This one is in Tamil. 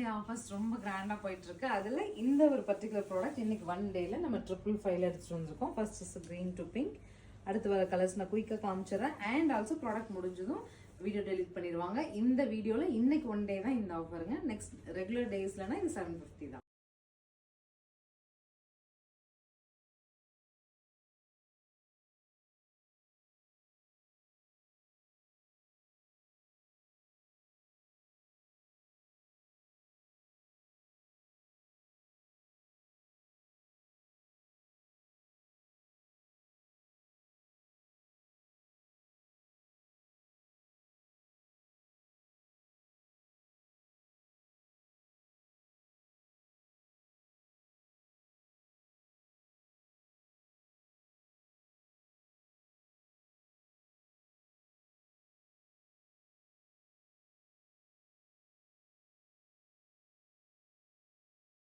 டே ஆஃபர்ஸ் ரொம்ப கிராண்டா போயிட்டு இருக்கு. அதுல இந்த ஒரு பர்டிகுலர் ப்ராடக்ட் இன்னைக்கு 1 டேல நம்ம 555 எடுத்துட்டு வந்திருக்கோம். First is green to pink. அடுத்து வர கலர்ஸ் நான் குயிக்கா காமிச்சிடுறேன். அண்ட் ஆல்சோ ப்ராடக்ட் முடிஞ்சதும் வீடியோ டெலிட் பண்ணிடுவாங்க. இந்த வீடியோல இன்னைக்கு 1 டே தான் இந்த ஆஃபருங்க. நெக்ஸ்ட் ரெகுலர் டேஸ்லனா இது 750 தான்.